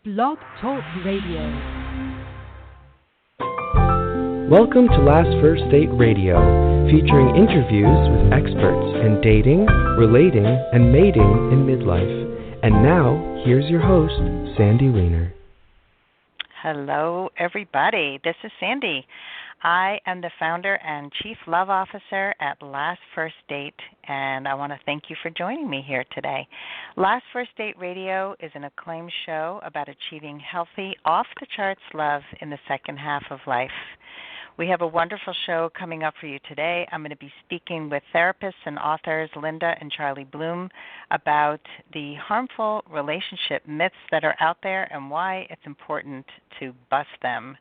Blog Talk Radio. Welcome to Last First Date Radio, featuring interviews with experts in dating, relating, and mating in midlife. And now, here's your host, Sandy Weiner. Hello, everybody. This is Sandy. I am the founder and Chief Love Officer at Last First Date, and I want to thank you for joining me here today. Last First Date Radio is an acclaimed show about achieving healthy, off-the-charts love in the second half of life. We have a wonderful show coming up for you today. I'm going to be speaking with therapists and authors Linda and Charlie Bloom about the harmful relationship myths that are out there and why it's important to bust them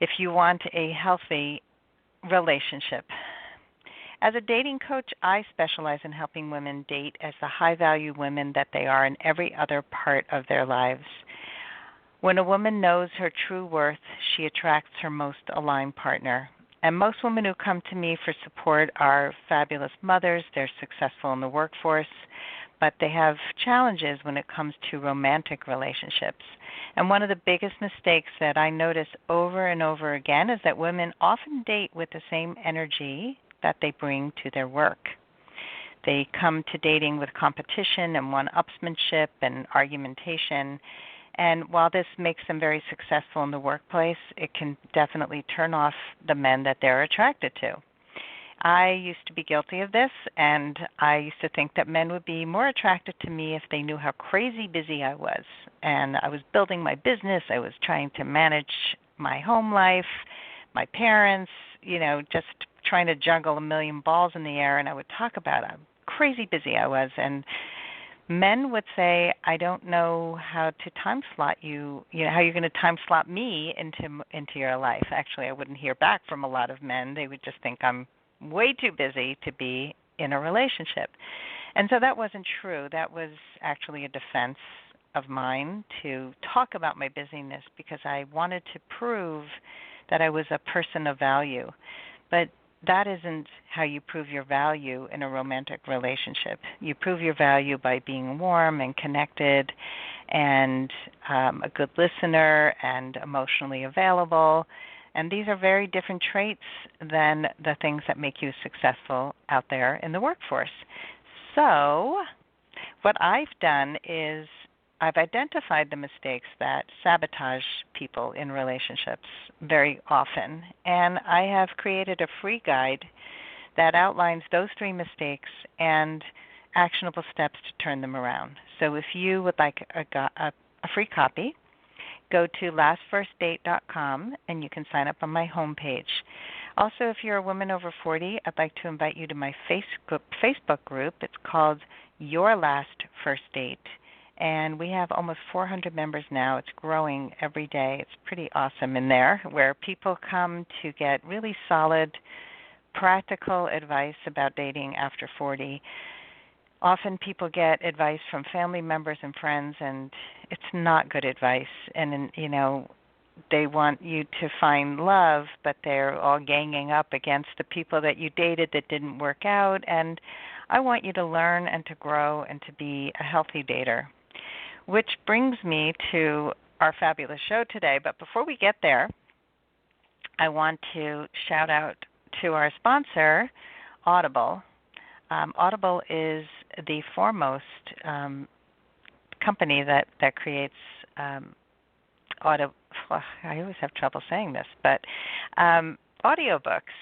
if you want a healthy relationship. As a dating coach, I specialize in helping women date as the high-value women that they are in every other part of their lives. When a woman knows her true worth, she attracts her most aligned partner. And most women who come to me for support are fabulous mothers. They're successful in the workforce, but they have challenges when it comes to romantic relationships. And one of the biggest mistakes that I notice over and over again is that women often date with the same energy that they bring to their work. They come to dating with competition and one-upsmanship and argumentation. And while this makes them very successful in the workplace, it can definitely turn off the men that they're attracted to. I used to be guilty of this, and I used to think that men would be more attracted to me if they knew how crazy busy I was. And I was building my business. I was trying to manage my home life, my parents, just trying to juggle a million balls in the air. And I would talk about how crazy busy I was. And men would say, I don't know how to time slot you, how you're going to time slot me into your life. Actually, I wouldn't hear back from a lot of men. They would just think I'm way too busy to be in a relationship. And so that wasn't true. That was actually a defense of mine to talk about my busyness because I wanted to prove that I was a person of value. But that isn't how you prove your value in a romantic relationship. You prove your value by being warm and connected and a good listener and emotionally available. And these are very different traits than the things that make you successful out there in the workforce. So what I've done is I've identified the mistakes that sabotage people in relationships very often, and I have created a free guide that outlines those three mistakes and actionable steps to turn them around. So if you would like a free copy, go to lastfirstdate.com and you can sign up on my homepage. Also, if you're a woman over 40, I'd like to invite you to my Facebook group. It's called Your Last First Date. And we have almost 400 members now. It's growing every day. It's pretty awesome in there, where people come to get really solid, practical advice about dating after 40. Often people get advice from family members and friends, and it's not good advice. And, they want you to find love, but they're all ganging up against the people that you dated that didn't work out. And I want you to learn and to grow and to be a healthy dater. Which brings me to our fabulous show today. But before we get there, I want to shout out to our sponsor, Audible. Audible is the foremost company that creates I always have trouble saying this, but audiobooks.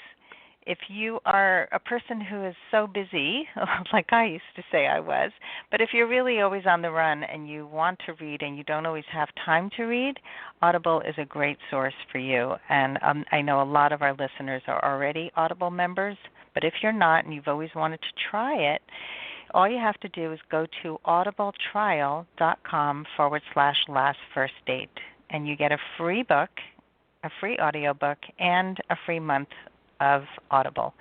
If you are a person who is so busy, like I used to say I was, but if you're really always on the run and you want to read and you don't always have time to read, Audible is a great source for you. And I know a lot of our listeners are already Audible members, but if you're not and you've always wanted to try it, all you have to do is go to audibletrial.com/lastfirstdate, and you get a free book, a free audiobook, and a free month of Audible.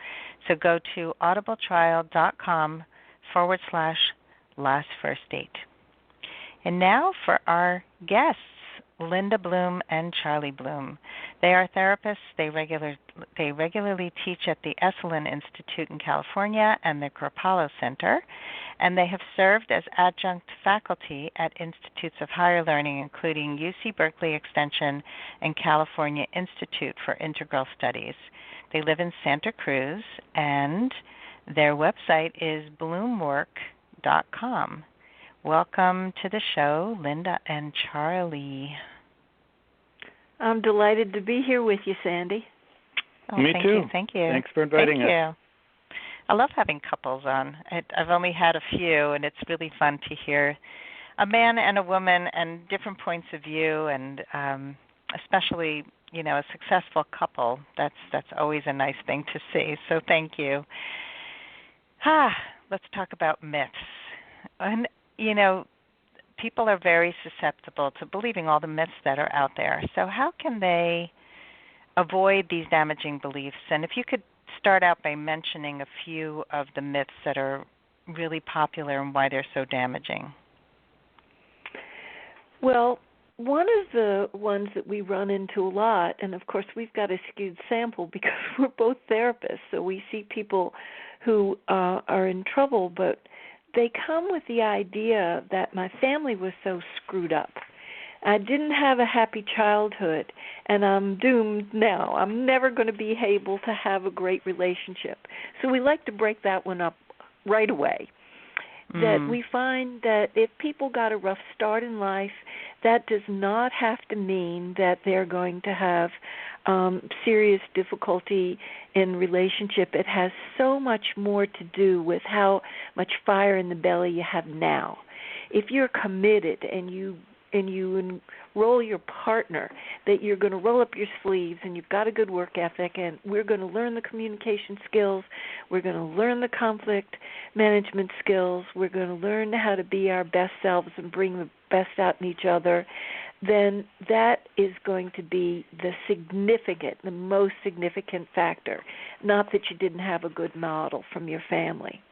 So go to audibletrial.com/lastfirstdate. And now for our guests. Linda Bloom and Charlie Bloom. They are therapists. They regularly teach at the Esalen Institute in California and the Kripalu Center, and they have served as adjunct faculty at institutes of higher learning, including UC Berkeley Extension and California Institute for Integral Studies. They live in Santa Cruz, and their website is bloomwork.com. Welcome to the show, Linda and Charlie. I'm delighted to be here with you, Sandy. Oh, Me too. Thank you. Thanks for inviting us. Thank you. I love having couples on. I've only had a few, and it's really fun to hear a man and a woman and different points of view, and especially, a successful couple. That's always a nice thing to see. So thank you. Let's talk about myths. And people are very susceptible to believing all the myths that are out there. So how can they avoid these damaging beliefs? And if you could start out by mentioning a few of the myths that are really popular and why they're so damaging. Well, one of the ones that we run into a lot, and of course we've got a skewed sample because we're both therapists, so we see people who are in trouble, but they come with the idea that my family was so screwed up. I didn't have a happy childhood, and I'm doomed now. I'm never going to be able to have a great relationship. So we like to break that one up right away. That we find that if people got a rough start in life, that does not have to mean that they're going to have serious difficulty in relationship. It has so much more to do with how much fire in the belly you have now. If you're committed and you enroll your partner, that you're going to roll up your sleeves and you've got a good work ethic, and we're going to learn the communication skills, we're going to learn the conflict management skills, we're going to learn how to be our best selves and bring the best out in each other, then that is going to be the most significant factor, not that you didn't have a good model from your family.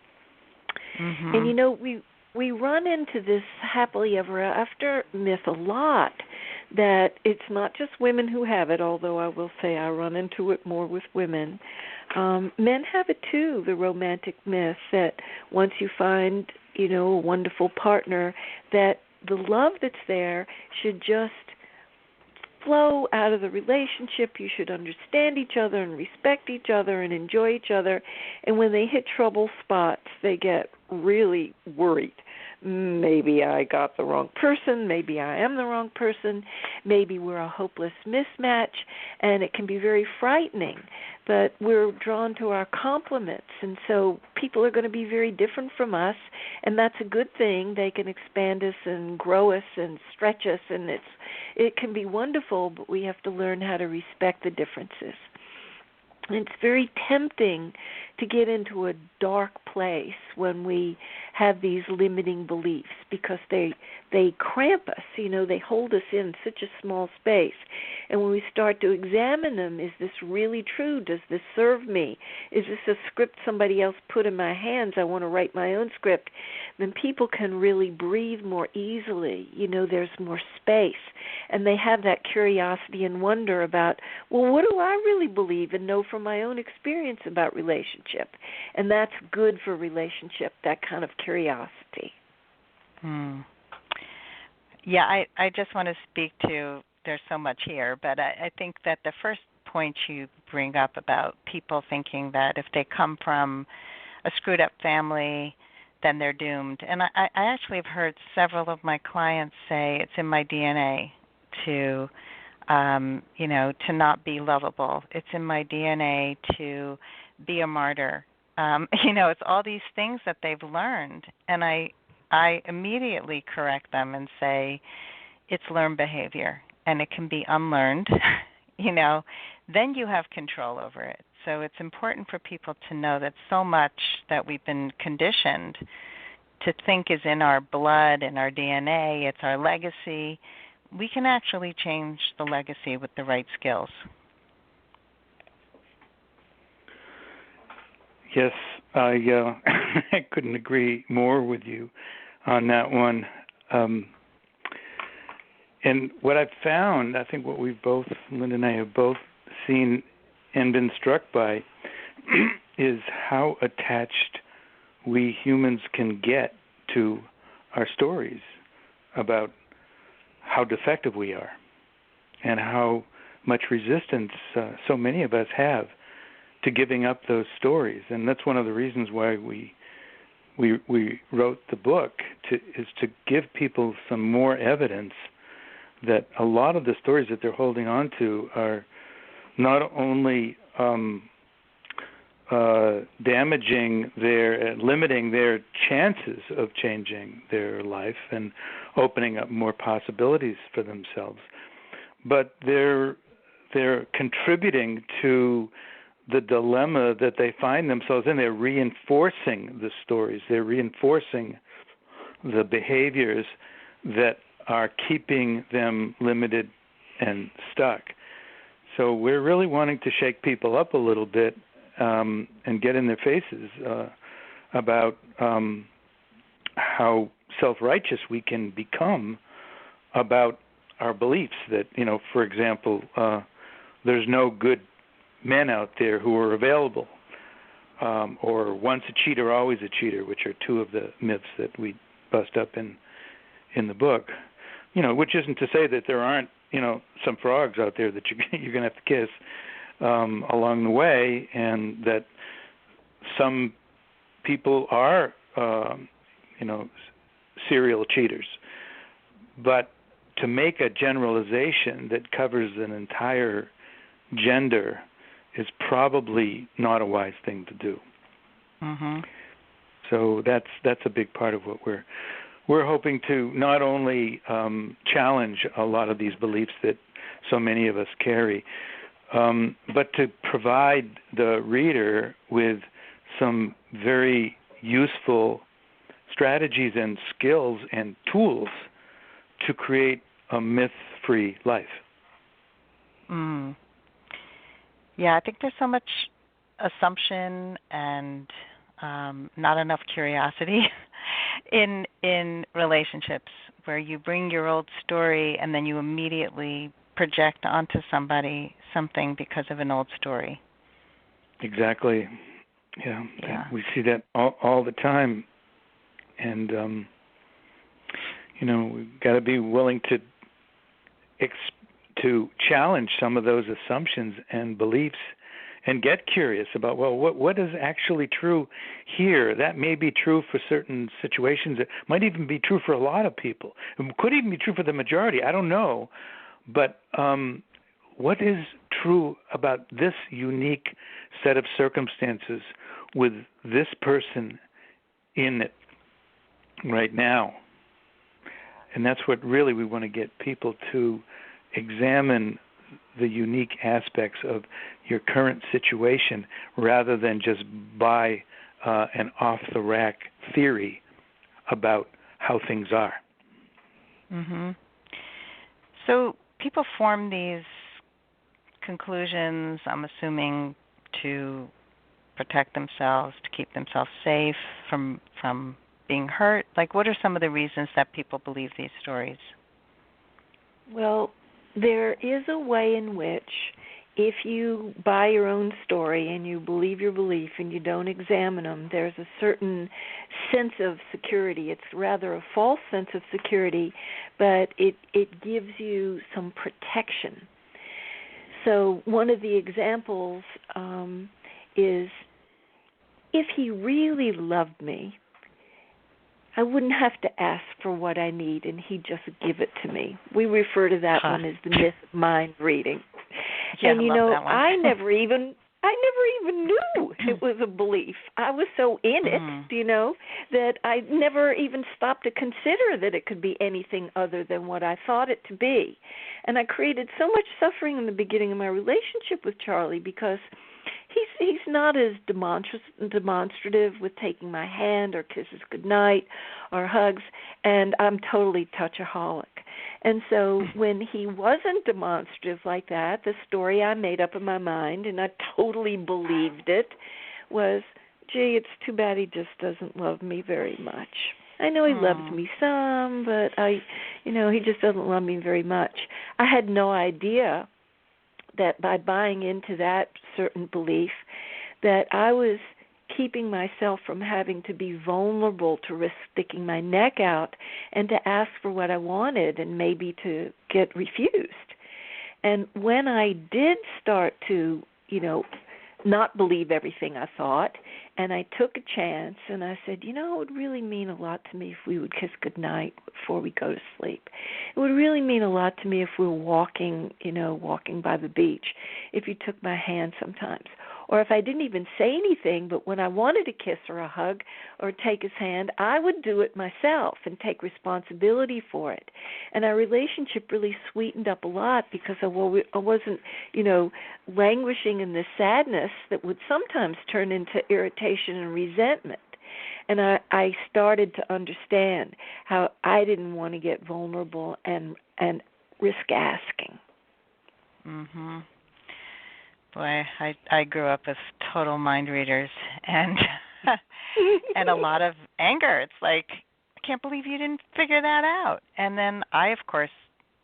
Mm-hmm. And we run into this happily ever after myth a lot, that it's not just women who have it, although I will say I run into it more with women. Men have it too, the romantic myth that once you find, a wonderful partner, that the love that's there should just flow out of the relationship. You should understand each other and respect each other and enjoy each other. And when they hit trouble spots, they get really worried. Maybe I got the wrong person, maybe I am the wrong person, maybe we're a hopeless mismatch, and it can be very frightening. But we're drawn to our compliments, and so people are going to be very different from us, and that's a good thing. They can expand us and grow us and stretch us, and it can be wonderful, but we have to learn how to respect the differences. It's very tempting to get into a dark place when we have these limiting beliefs because they cramp us, they hold us in such a small space. And when we start to examine them, is this really true? Does this serve me? Is this a script somebody else put in my hands? I want to write my own script. Then people can really breathe more easily. There's more space. And they have that curiosity and wonder about, well, what do I really believe and know from my own experience about relationship? And that's good for relationship, that kind of curiosity. Yeah, I just want to speak to, there's so much here, but I think that the first point you bring up about people thinking that if they come from a screwed up family, then they're doomed. And I actually have heard several of my clients say it's in my DNA to not be lovable. It's in my DNA to be a martyr. It's all these things that they've learned, and I immediately correct them and say it's learned behavior, and it can be unlearned. Then you have control over it. So it's important for people to know that so much that we've been conditioned to think is in our blood, in our DNA, it's our legacy. We can actually change the legacy with the right skills. Yes, I I couldn't agree more with you on that one. And what I've found, I think what we've both, Linda and I, have both seen and been struck by is how attached we humans can get to our stories about how defective we are and how much resistance so many of us have to giving up those stories. And that's one of the reasons why we wrote the book, is to give people some more evidence that a lot of the stories that they're holding on to are not only damaging limiting their chances of changing their life and opening up more possibilities for themselves, but they're contributing to the dilemma that they find themselves in. They're reinforcing the stories. They're reinforcing the behaviors that are keeping them limited and stuck. So we're really wanting to shake people up a little bit and get in their faces about how self-righteous we can become about our beliefs that, for example, there's no good men out there who are available, or once a cheater, always a cheater, which are two of the myths that we bust up in the book. Which isn't to say that there aren't, some frogs out there that you're going to have to kiss along the way, and that some people are, serial cheaters. But to make a generalization that covers an entire gender is probably not a wise thing to do. Mm-hmm. So that's a big part of what we're hoping to not only challenge a lot of these beliefs that so many of us carry, but to provide the reader with some very useful strategies and skills and tools to create a myth-free life. Mm. Yeah, I think there's so much assumption and not enough curiosity in relationships, where you bring your old story and then you immediately project onto somebody something because of an old story. Exactly. Yeah. We see that all the time. And, we've got to be willing to challenge some of those assumptions and beliefs and get curious about, what is actually true here? That may be true for certain situations. It might even be true for a lot of people. It could even be true for the majority. I don't know. But what is true about this unique set of circumstances with this person in it right now? And that's what really we want to get people to examine, the unique aspects of your current situation, rather than just buy an off-the-rack theory about how things are. Mm-hmm. So people form these conclusions, I'm assuming, to protect themselves, to keep themselves safe from being hurt. Like, what are some of the reasons that people believe these stories? Well, there is a way in which, if you buy your own story and you believe your belief and you don't examine them, there's a certain sense of security. It's rather a false sense of security, but it gives you some protection. So one of the examples is, if he really loved me, I wouldn't have to ask for what I need, and he'd just give it to me. We refer to that one as the myth of mind reading. Yeah, and I love that one. I never even knew it was a belief. I was so in it, that I never even stopped to consider that it could be anything other than what I thought it to be. And I created so much suffering in the beginning of my relationship with Charlie, because he's not as demonstrative with taking my hand or kisses goodnight or hugs, and I'm totally touchaholic. And so when he wasn't demonstrative like that, the story I made up in my mind, and I totally believed it, was, gee, it's too bad he just doesn't love me very much. I know he loves me some, but he just doesn't love me very much. I had no idea that by buying into that certain belief that I was keeping myself from having to be vulnerable to risk sticking my neck out and to ask for what I wanted and maybe to get refused. And when I did start to, not believe everything I thought, and I took a chance and I said, it would really mean a lot to me if we would kiss goodnight before we go to sleep. It would really mean a lot to me if we were walking by the beach, if you took my hand sometimes. Or if I didn't even say anything, but when I wanted a kiss or a hug or take his hand, I would do it myself and take responsibility for it. And our relationship really sweetened up a lot because I wasn't, languishing in this sadness that would sometimes turn into irritation and resentment. And I started to understand how I didn't want to get vulnerable and risk asking. Mhm. Boy, I grew up with total mind readers and and a lot of anger. It's like, I can't believe you didn't figure that out. And then I, of course,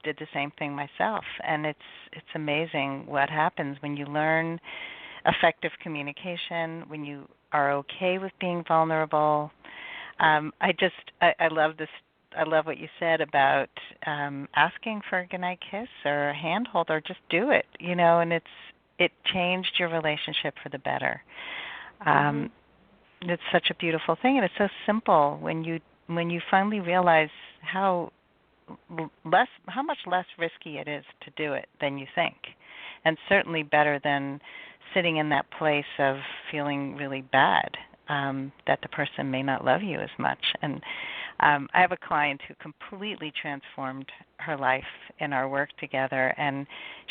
did the same thing myself. And it's amazing what happens when you learn effective communication, when you are okay with being vulnerable. I love this. I love what you said about asking for a goodnight kiss or a handhold or just do it, and it changed your relationship for the better. It's such a beautiful thing, and it's so simple when you finally realize how much less risky it is to do it than you think, and certainly better than sitting in that place of feeling really bad that the person may not love you as much. And I have a client who completely transformed her life in our work together, and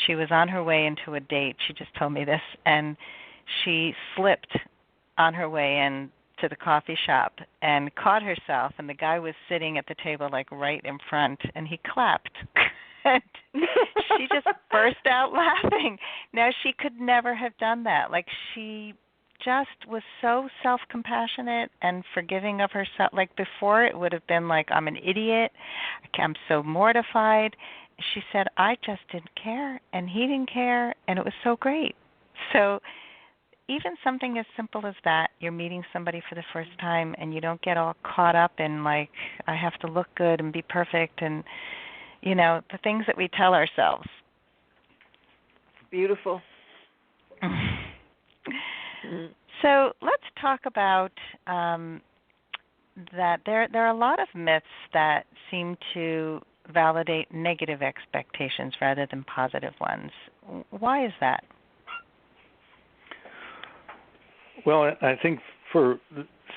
she was on her way into a date. She just told me this, and she slipped on her way in to the coffee shop and caught herself, and the guy was sitting at the table like right in front, and he clapped. And she just burst out laughing. Now, she could never have done that. Like, she just was so self-compassionate and forgiving of herself. Like, before, it would have been like, I'm an idiot, I'm so mortified. She said, I just didn't care, and he didn't care, and it was so great. So even something as simple as that, you're meeting somebody for the first time, and you don't get all caught up in, like, I have to look good and be perfect, and, the things that we tell ourselves. Beautiful. So let's talk about that there are a lot of myths that seem to validate negative expectations rather than positive ones. Why is that? Well, I think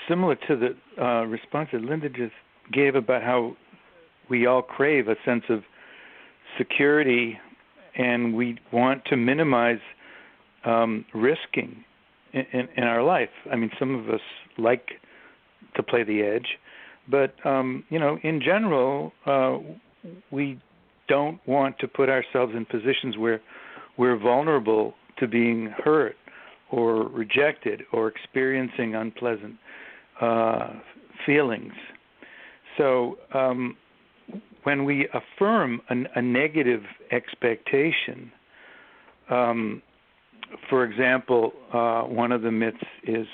similar to the response that Linda just gave about how we all crave a sense of security and we want to minimize risking in our life. I mean, some of us like to play the edge, but in general, we don't want to put ourselves in positions where we're vulnerable to being hurt or rejected or experiencing unpleasant feelings. So when we affirm a negative expectation, for example, one of the myths is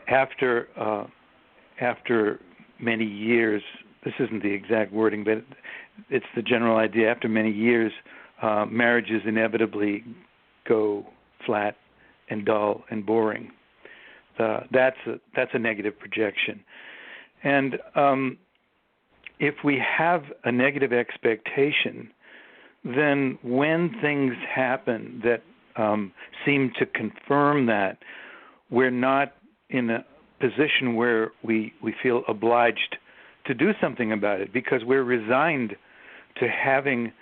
after many years, this isn't the exact wording, but it's the general idea, after many years, marriages inevitably go flat and dull and boring. That's a negative projection. And if we have a negative expectation, then when things happen that seem to confirm that, we're not in a position where we feel obliged to do something about it because we're resigned to having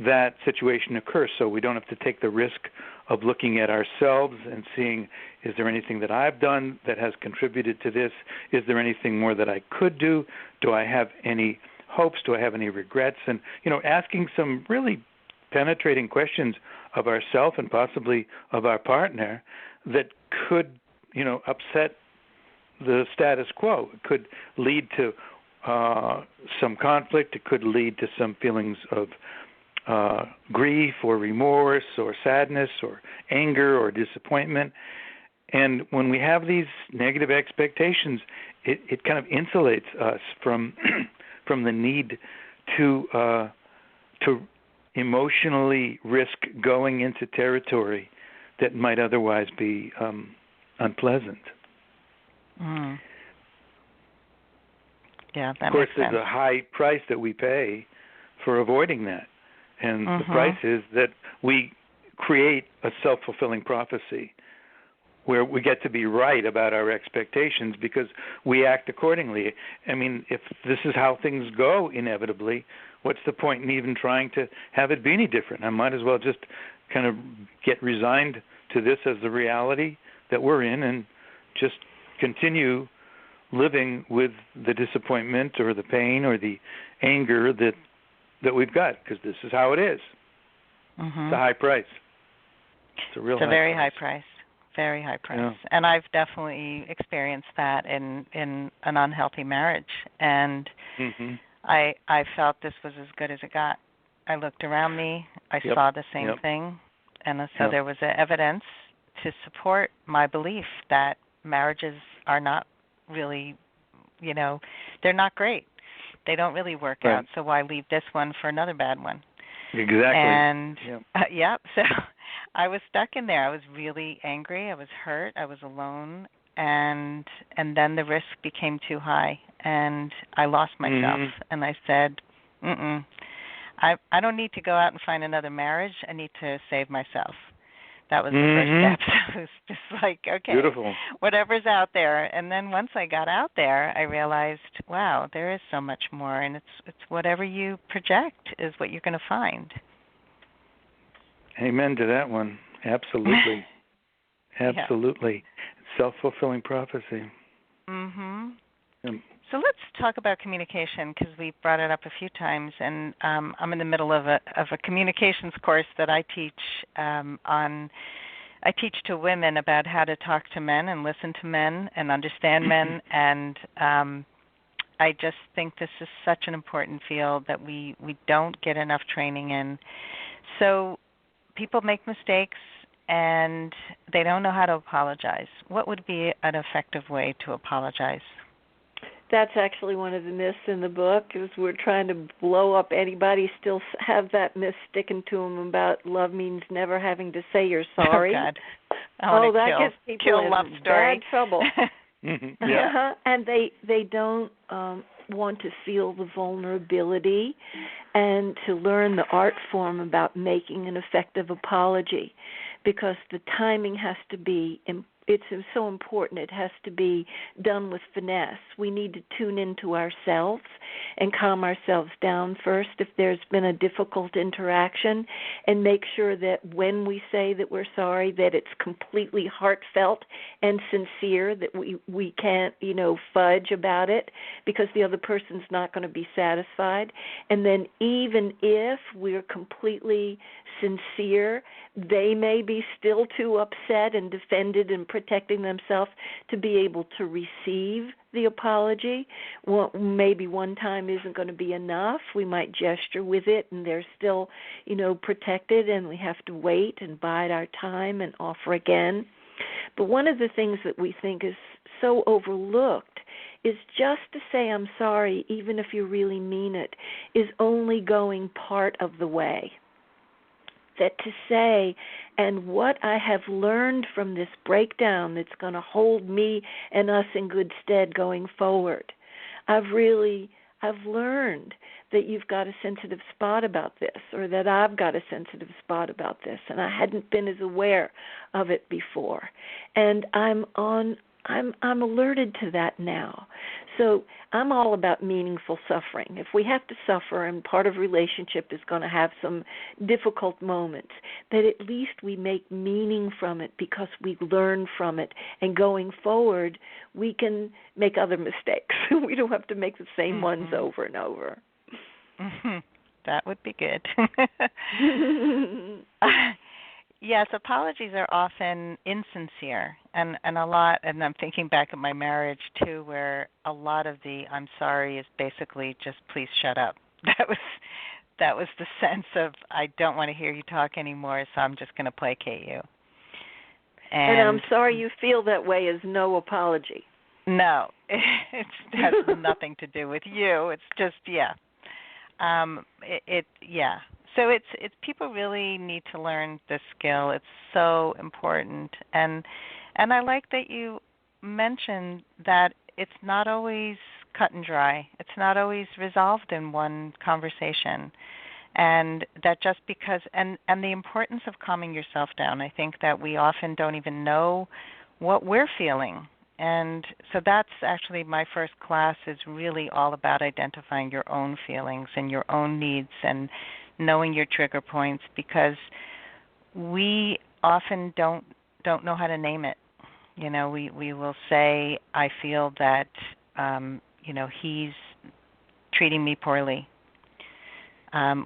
that situation occur. So we don't have to take the risk of looking at ourselves and seeing, is there anything that I've done that has contributed to this? Is there anything more that I could do? Do I have any hopes? Do I have any regrets? And, asking some really penetrating questions of ourselves and possibly of our partner that could, upset the status quo. It could lead to some conflict. It could lead to some feelings of grief or remorse or sadness or anger or disappointment. And when we have these negative expectations, it kind of insulates us from from the need to emotionally risk going into territory that might otherwise be unpleasant. Mm. Yeah, that of course, makes sense. there's a high price that we pay for avoiding that. And the Mm-hmm. price is that we create a self-fulfilling prophecy where we get to be right about our expectations because we act accordingly. I mean, if this is how things go inevitably, what's the point in even trying to have it be any different? I might as well just kind of get resigned to this as the reality that we're in and just continue living with the disappointment or the pain or the anger that we've got, because this is how it is. Mm-hmm. It's a high price. It's a real It's a high very price. high price. Very high price. Yeah. And I've definitely experienced that in an unhealthy marriage. And Mm-hmm. I felt this was as good as it got. I looked around me. I Yep. saw the same Yep. thing. And so Yep. there was evidence to support my belief that marriages are not really, they're not great. They don't really work Right. out. So why leave this one for another bad one? Exactly. And Yep. so I was stuck in there. I was really angry. I was hurt. I was alone, and then the risk became too high, and I lost myself. Mm-hmm. And I said, I don't need to go out and find another marriage. I need to save myself. That was the Mm-hmm. first step. I was just like, okay, Beautiful. whatever's out there. And then once I got out there, I realized, wow, there is so much more, and it's whatever you project is what you're going to find. Amen to that one. Absolutely. Absolutely. Self-fulfilling prophecy. Mhm. Yep. So let's talk about communication, because we brought it up a few times, and I'm in the middle of a communications course that I teach I teach to women about how to talk to men and listen to men and understand men, and I just think this is such an important field that we don't get enough training in. So people make mistakes and they don't know how to apologize. What would be an effective way to apologize? That's actually one of the myths in the book, is we're trying to blow up anybody, still have that myth sticking to them about love means never having to say you're sorry. Oh, God. I want that to gets people in love story. bad trouble. Mm-hmm. Yeah. And they don't want to feel the vulnerability and to learn the art form about making an effective apology, because the timing has to be it's so important. It has to be done with finesse. We need to tune into ourselves and calm ourselves down first if there's been a difficult interaction, and make sure that when we say that we're sorry, that it's completely heartfelt and sincere, that we can't, fudge about it, because the other person's not going to be satisfied. And then even if we're completely sincere, they may be still too upset and defended and protecting themselves to be able to receive the apology. Well, maybe one time isn't going to be enough. We might gesture with it, and they're still, protected, and we have to wait and bide our time and offer again. But one of the things that we think is so overlooked is just to say I'm sorry, even if you really mean it, is only going part of the way. That to say, and what I have learned from this breakdown that's going to hold me and us in good stead going forward, I've learned that you've got a sensitive spot about this, or that I've got a sensitive spot about this, and I hadn't been as aware of it before. And I'm alerted to that now. So I'm all about meaningful suffering. If we have to suffer, and part of relationship is going to have some difficult moments, that at least we make meaning from it because we learn from it. And going forward, we can make other mistakes. We don't have to make the same ones over and over. Mm-hmm. That would be good. yes, apologies are often insincere, and a lot. And I'm thinking back at my marriage too, where a lot of the "I'm sorry" is basically just "please shut up." That was the sense of I don't want to hear you talk anymore, so I'm just going to placate you. And I'm sorry you feel that way is no apology. No, it has nothing to do with you. It's just yeah. So it's people really need to learn this skill. It's so important, and I like that you mentioned that it's not always cut and dry. It's not always resolved in one conversation, and that just because and the importance of calming yourself down. I think that we often don't even know what we're feeling. And so that's actually my first class is really all about identifying your own feelings and your own needs and knowing your trigger points, because we often don't know how to name it. You know, we will say, I feel that he's treating me poorly,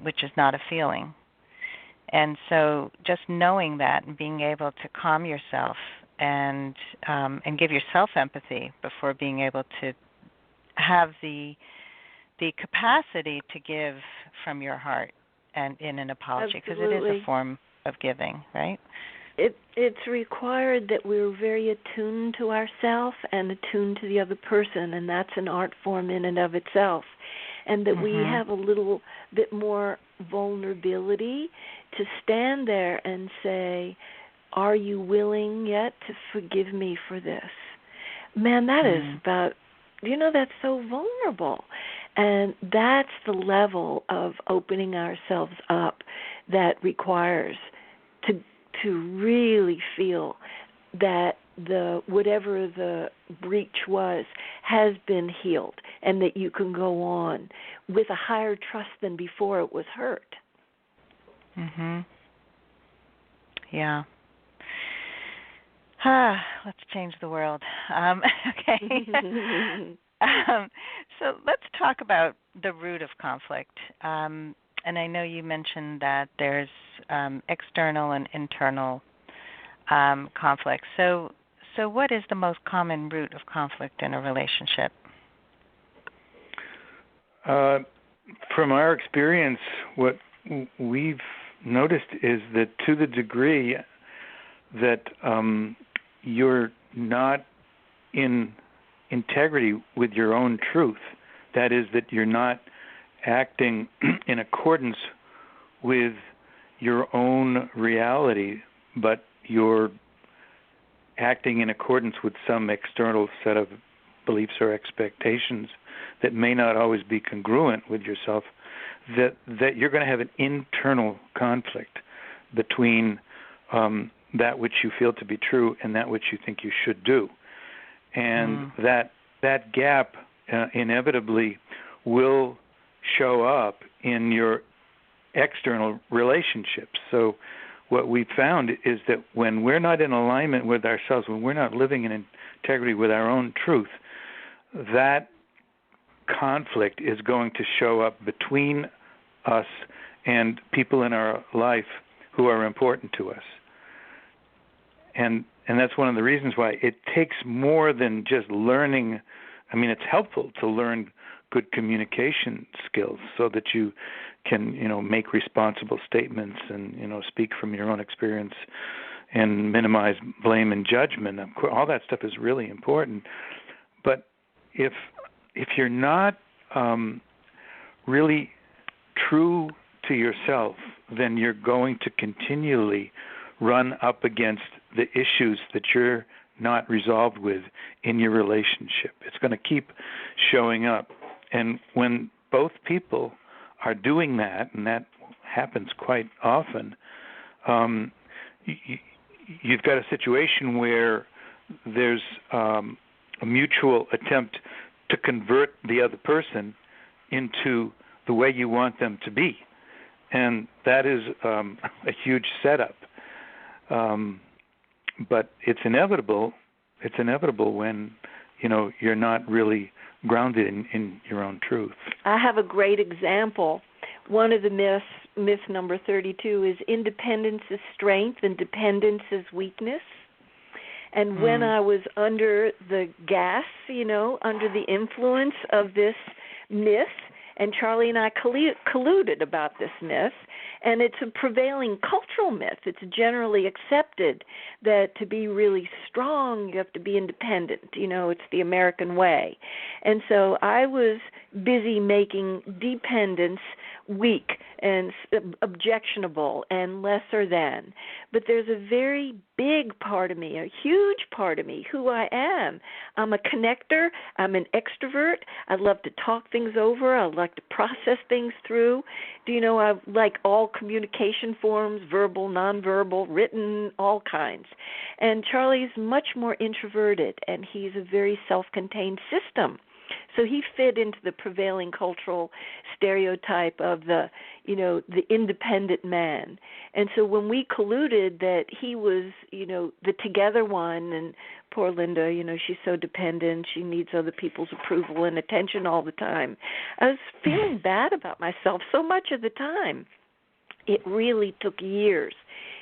which is not a feeling. And so just knowing that and being able to calm yourself and give yourself empathy before being able to have the capacity to give from your heart and in an apology, because it is a form of giving, right? It's required that we're very attuned to ourselves and attuned to the other person, and that's an art form in and of itself, and that we have a little bit more vulnerability to stand there and say, are you willing yet to forgive me for this? Man, that is about, that's so vulnerable. And that's the level of opening ourselves up that requires to really feel that whatever the breach was has been healed, and that you can go on with a higher trust than before it was hurt. Yeah. Let's change the world. Okay. So let's talk about the root of conflict. And I know you mentioned that there's external and internal conflict. So what is the most common root of conflict in a relationship? From our experience, what we've noticed is that to the degree that you're not in integrity with your own truth, that is, that you're not acting in accordance with your own reality, but you're acting in accordance with some external set of beliefs or expectations that may not always be congruent with yourself, that you're going to have an internal conflict between that which you feel to be true and that which you think you should do. And that gap inevitably will show up in your external relationships. So what we've found is that when we're not in alignment with ourselves, when we're not living in integrity with our own truth, that conflict is going to show up between us and people in our life who are important to us. And that's one of the reasons why it takes more than just learning. I mean, it's helpful to learn good communication skills so that you can, make responsible statements and, speak from your own experience and minimize blame and judgment. Of course, all that stuff is really important. But if you're not really true to yourself, then you're going to continually run up against the issues that you're not resolved with in your relationship. It's going to keep showing up. And when both people are doing that, and that happens quite often, you've got a situation where there's a mutual attempt to convert the other person into the way you want them to be. And that is a huge setup. But it's inevitable. It's inevitable when, you're not really grounded in your own truth. I have a great example. One of the myths myth number 32 is independence is strength and dependence is weakness. And when I was under the gas, under the influence of this myth, and Charlie and I colluded about this myth, and it's a prevailing cultural myth. It's generally accepted that to be really strong, you have to be independent. It's the American way. And so I was busy making dependence weak and objectionable and lesser than. But there's a very big part of me, a huge part of me, who I am. I'm a connector. I'm an extrovert. I love to talk things over. I like to process things through. Do you know I like all communication forms, verbal, nonverbal, written, all kinds. And Charlie's much more introverted, and he's a very self-contained system. So he fit into the prevailing cultural stereotype of the independent man. And so when we colluded that he was, the together one, and poor Linda, she's so dependent, she needs other people's approval and attention all the time, I was feeling bad about myself so much of the time. It really took years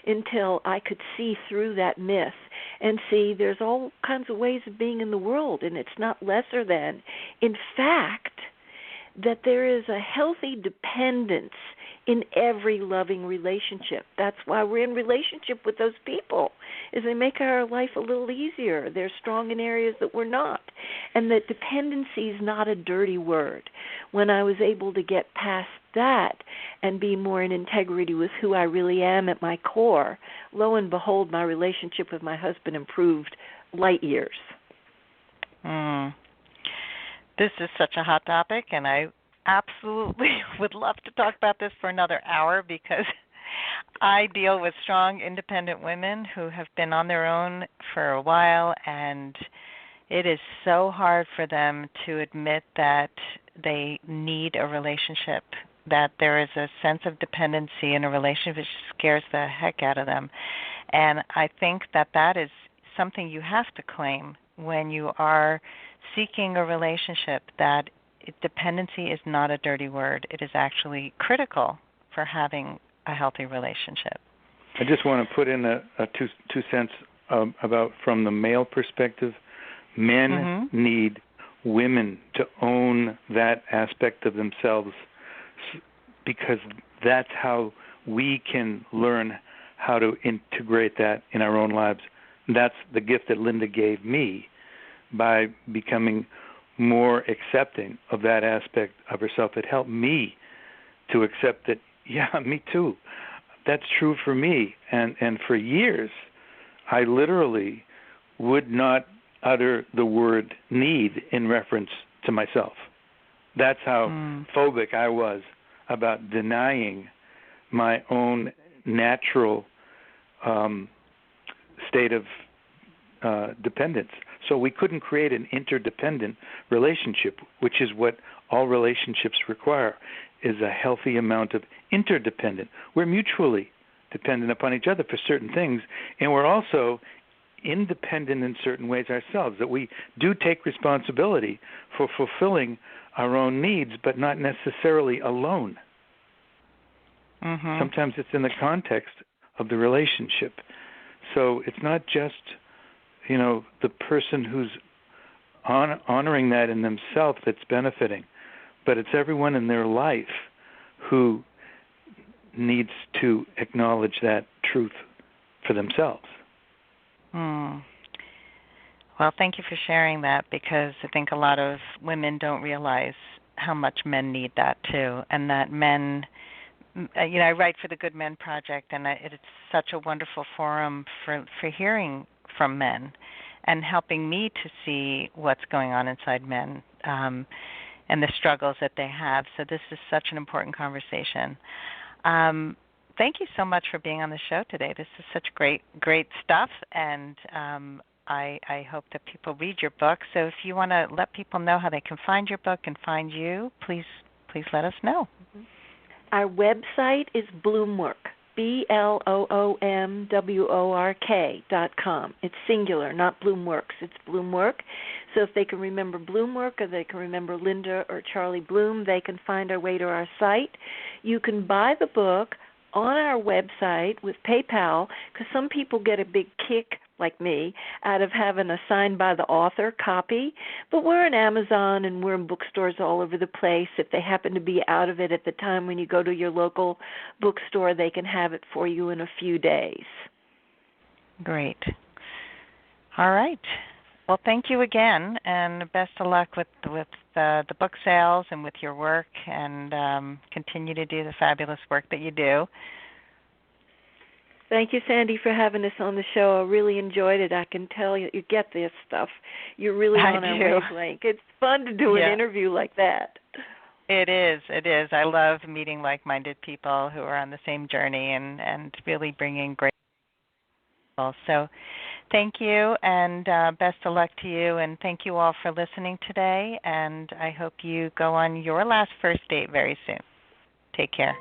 until I could see through that myth and see there's all kinds of ways of being in the world, and it's not lesser than. In fact, that there is a healthy dependence in every loving relationship. That's why we're in relationship with those people, is they make our life a little easier. They're strong in areas that we're not. And that dependency is not a dirty word. When I was able to get past that and be more in integrity with who I really am at my core, lo and behold, my relationship with my husband improved light years. This is such a hot topic, and I absolutely would love to talk about this for another hour, because I deal with strong, independent women who have been on their own for a while, and it is so hard for them to admit that they need a relationship, that there is a sense of dependency in a relationship that scares the heck out of them. And I think that is something you have to claim when you are seeking a relationship, that dependency is not a dirty word. It is actually critical for having a healthy relationship. I just want to put in a two cents about from the male perspective. Men need women to own that aspect of themselves, because that's how we can learn how to integrate that in our own lives. That's the gift that Linda gave me by becoming more accepting of that aspect of herself. It helped me to accept that, yeah, me too. That's true for me. And for years, I literally would not utter the word need in reference to myself. That's how phobic I was about denying my own natural state of dependence. So we couldn't create an interdependent relationship, which is what all relationships require, is a healthy amount of interdependent. We're mutually dependent upon each other for certain things, and we're also independent in certain ways ourselves, that we do take responsibility for fulfilling our own needs, but not necessarily alone. Sometimes it's in the context of the relationship. So it's not just, the person who's honoring that in themselves that's benefiting, but it's everyone in their life who needs to acknowledge that truth for themselves. Well, thank you for sharing that, because I think a lot of women don't realize how much men need that too, and that men, I write for the Good Men Project, and it's such a wonderful forum for hearing from men and helping me to see what's going on inside men and the struggles that they have. So this is such an important conversation. Thank you so much for being on the show today. This is such great stuff, and I hope that people read your book. So if you want to let people know how they can find your book and find you, please let us know. Our website is Bloomwork, BLOOMWORK.com. It's singular, not Bloomworks. It's Bloomwork. So if they can remember Bloomwork, or they can remember Linda or Charlie Bloom, they can find our way to our site. You can buy the book on our website with PayPal, because some people get a big kick, like me, out of having a signed by the author copy. But we're on Amazon and we're in bookstores all over the place. If they happen to be out of it at the time when you go to your local bookstore, they can have it for you in a few days. Great. All right. Well, thank you again, and best of luck with the book sales and with your work, and continue to do the fabulous work that you do. Thank you, Sandy, for having us on the show. I really enjoyed it. I can tell you get this stuff. You're really on our wavelength. It's fun to do an interview like that. It is. It is. I love meeting like-minded people who are on the same journey and really bringing great people. So thank you, and best of luck to you, and thank you all for listening today, and I hope you go on your last first date very soon. Take care.